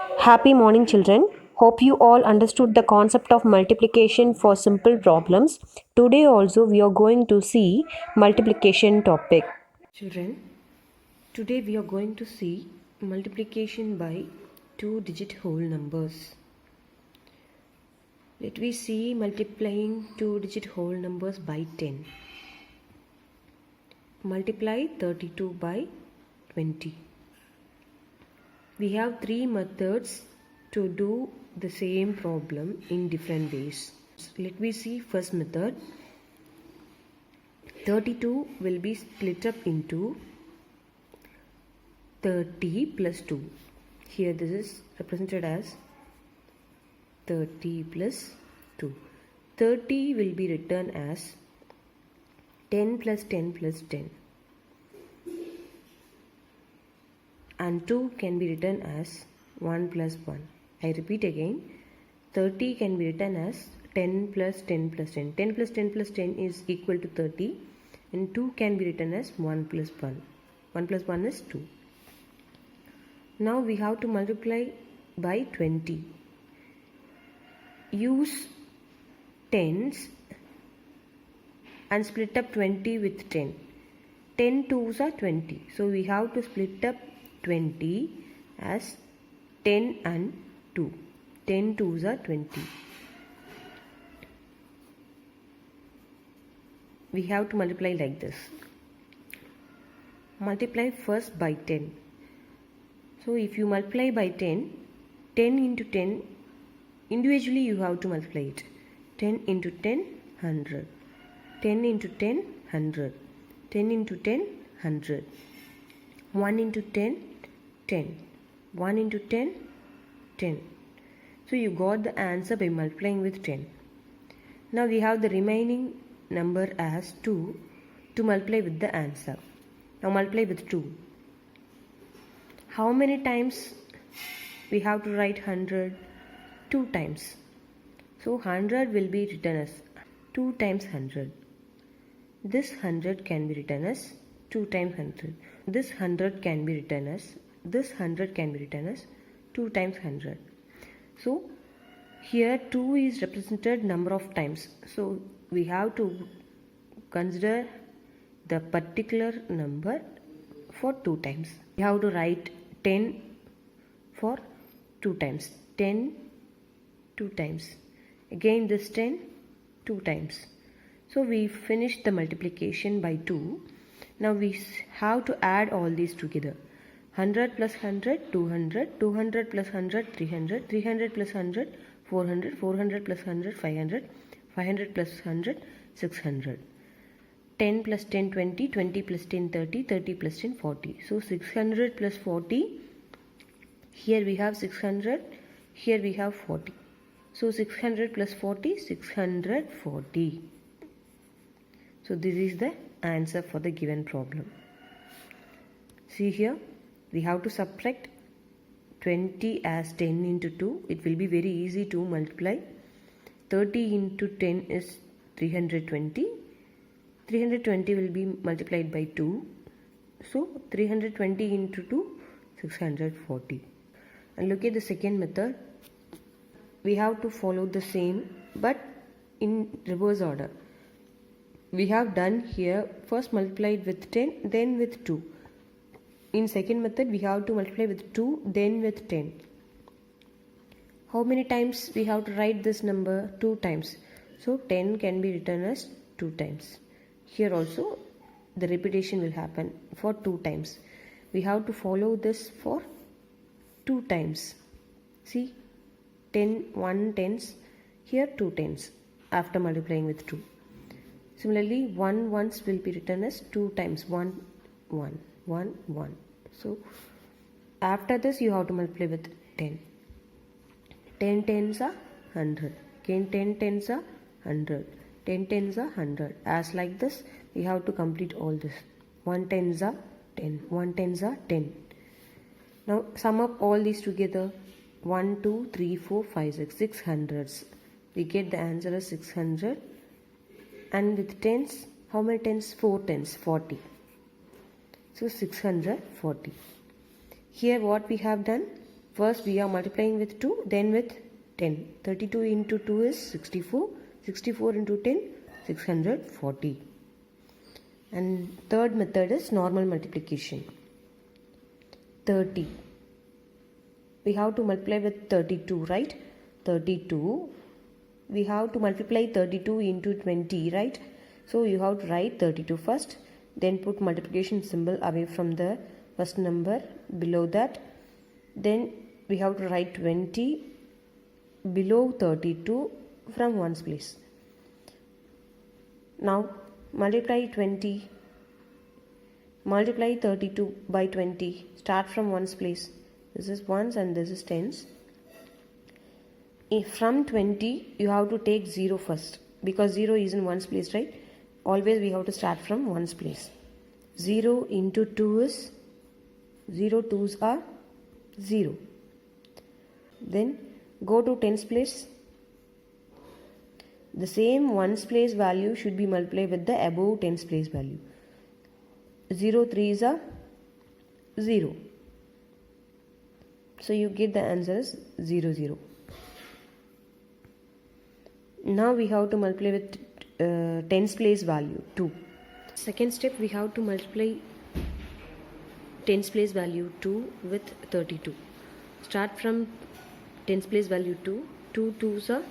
Happy morning, children. Hope you all understood the concept of multiplication for simple problems. Today also we are going to see multiplication topic. Children, today we are going to see multiplication by two-digit whole numbers. Let we see multiplying two-digit whole numbers by 10. Multiply 32 by 20. We have three methods to do the same problem in different ways. Let me see first method. 32 will be split up into 30 plus 2. Here this is represented as 30 plus 2. 30 will be written as 10 plus 10 plus 10. And 2 can be written as 1 plus 1. I repeat again, 30 can be written as 10 plus 10 plus 10. 10 plus 10 plus 10 is equal to 30 and 2 can be written as 1 plus 1. 1 plus 1 is 2. Now we have to multiply by 20. Use tens and split up 20 with 10. 10 twos are 20. So we have to split up 20 as 10 and 2. 10 twos are 20. We have to multiply like this. Multiply first by 10. So if you multiply by 10, 10 into 10, individually you have to multiply it. 10 into 10, 100. 10 into 10, 100. 10 into 10, 100. 1 into 10, 10. 1 into 10, 10. So you got the answer by multiplying with 10. Now we have the remaining number as 2 to multiply with the answer. Now multiply with 2. How many times we have to write 100? 2 times. So 100 will be written as 2 times 100. This 100 can be written as 2 times 100. This 100 can be written as 2 times 100. So here 2 is represented number of times. So we have to consider the particular number for 2 times. We have to write 10 for 2 times. 10 2 times. Again this 10 2 times. So we finished the multiplication by 2. Now we have to add all these together. 100 plus 100, 200, 200 plus 100, 300, 300 plus 100, 400, 400 plus 100, 500, 500 plus 100, 600. 10 plus 10, 20, 20 plus 10, 30, 30 plus 10, 40. So 600 plus 40, here we have 600, here we have 40. So 600 plus 40, 640. So this is the answer for the given problem. See here, we have to subtract 20 as 10 into 2. It will be very easy to multiply. 30 into 10 is 320. 320 will be multiplied by 2. So 320 into 2, 640. And look at the second method. We have to follow the same but in reverse order. We have done here first multiplied with 10, then with 2. In second method we have to multiply with 2, then with 10. How many times we have to write this number? 2 times. So 10 can be written as 2 times. Here also the repetition will happen for 2 times. We have to follow this for 2 times. See, 10, 1 tens, here 2 tens after multiplying with 2. Similarly, 1 ones will be written as 2 times 1, 1, 1, 1. So, after this you have to multiply with 10. 10 tens are 100. Again 10 tens are 100. 10 tens are 100. As like this, we have to complete all this. 1 tens are 10. 1 tens are 10. Now, sum up all these together. 1, 2, 3, 4, 5, 6. 6 hundreds. We get the answer as 600. And with tens, how many tens? 4 tens, 40. So 640. Here what we have done? First we are multiplying with 2, then with 10. 32 into 2 is 64. 64 into 10, 640. And third method is normal multiplication. 30. We have to multiply with 32, right? 32. We have to multiply 32 into 20, right? So you have to write 32 first. Then put multiplication symbol away from the first number below that. Then we have to write 20 below 32 from ones place. Now multiply 20. Multiply 32 by 20. Start from ones place. This is ones and this is tens. If from 20 you have to take 0 first, because 0 is in ones place, right? Always we have to start from ones place. 0 into 2 is 0 2s are 0. Then go to tens place. The same ones place value should be multiplied with the above tens place value. 0 3s are 0. So you get the answer as 0 0. Now we have to multiply with tens place value 2. Second step, we have to multiply tens place value 2 with 32. Start from tens place value 2. 2 2s are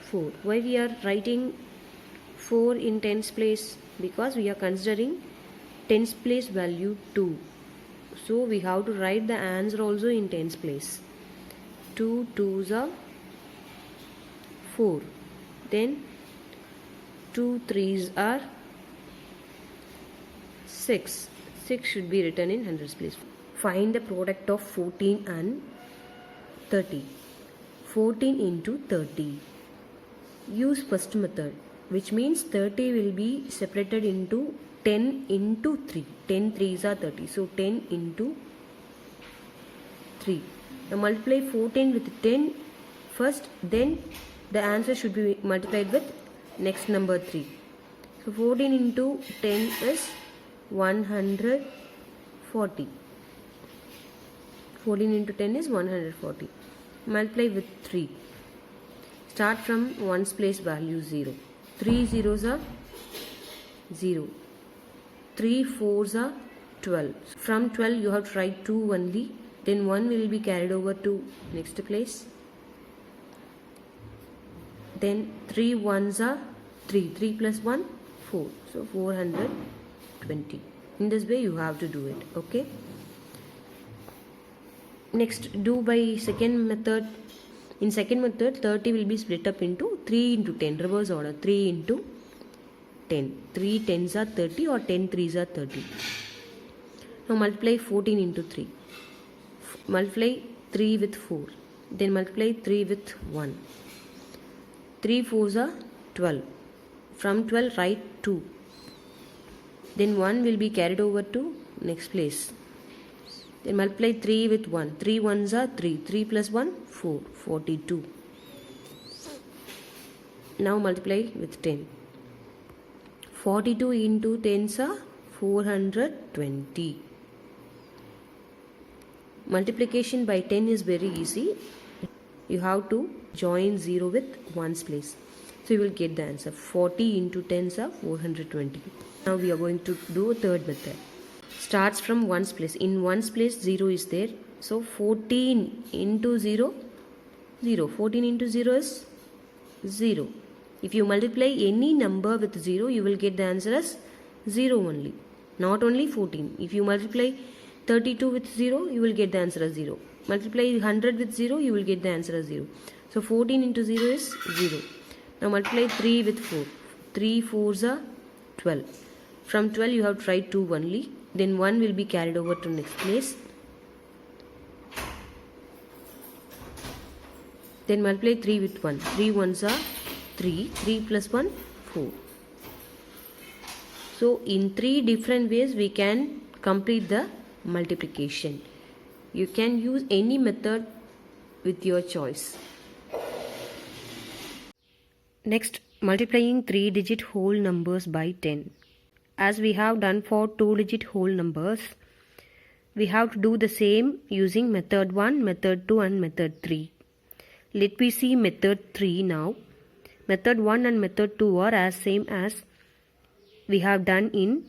4. Why we are writing 4 in tens place? Because we are considering tens place value 2. So we have to write the answer also in tens place. 2 2s are 4. Then 2 3s are 6. 6 should be written in hundreds place. Find the product of 14 and 30. 14 into 30. Use first method, which means 30 will be separated into 10 into 3. 10 3s are 30. So 10 into 3. Now multiply 14 with 10 first, then the answer should be multiplied with next number 3. So 14 into 10 is 140. 14 into 10 is 140. Multiply with 3. Start from ones place value 0. 3 zeros are 0. 3 4s are 12. From 12 you have to write 2 only. Then 1 will be carried over to next place. Then 3 1s are 3. 3 plus 1 4. So 420. In this way you have to do it. Okay. Next, do by second method. In second method, 30 will be split up into 3 into 10. Reverse order. 3 into 10. 3 10s are 30 or 10 3s are 30. Now multiply 14 into 3. Multiply 3 with 4. Then multiply 3 with 1. 3 4s are 12. From 12 write 2. Then 1 will be carried over to next place. Then multiply 3 with 1. 3 1s are 3. 3 plus 1 4. 42. Now multiply with 10. 42 into 10s are 420. Multiplication by 10 is very easy. You have to join 0 with 1's place. So you will get the answer. 40 into 10s are 420. Now we are going to do third method. Starts from 1's place. In 1's place 0 is there. So 14 into 0, 0. 14 into 0 is 0. If you multiply any number with 0, you will get the answer as 0 only. Not only 14. If you multiply 32 with 0, you will get the answer as 0. Multiply 100 with 0, you will get the answer as 0. So 14 into 0 is 0. Now multiply 3 with 4. 3 4s are 12. From 12 you have to write 2 only. Then 1 will be carried over to next place. Then multiply 3 with 1. 3 1s are 3. 3 plus 1 4. So in 3 different ways we can complete the multiplication. You can use any method with your choice. Next, multiplying 3-digit whole numbers by 10. As we have done for 2-digit whole numbers, we have to do the same using method 1, method 2 and method 3. Let me see method 3 now. Method 1 and method 2 are as same as we have done in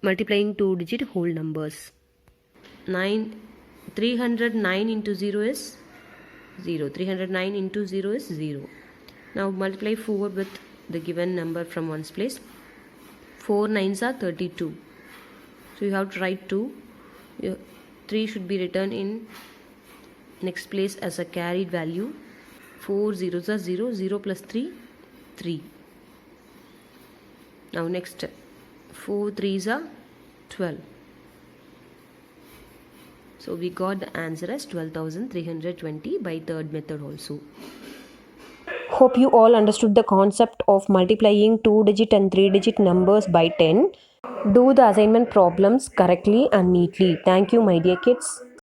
multiplying 2-digit whole numbers. 309 into 0 is 0. 309 into 0 is 0. Now multiply 4 with the given number from ones place. 4 9s are 32. So you have to write 2. 3 should be written in next place as a carried value. 4 zeros are 0. 0 plus 3, 3. Now next 4 3s are 12. So we got the answer as 12,320 by third method also. Hope you all understood the concept of multiplying 2-digit and 3-digit numbers by 10. Do the assignment problems correctly and neatly. Thank you, my dear kids.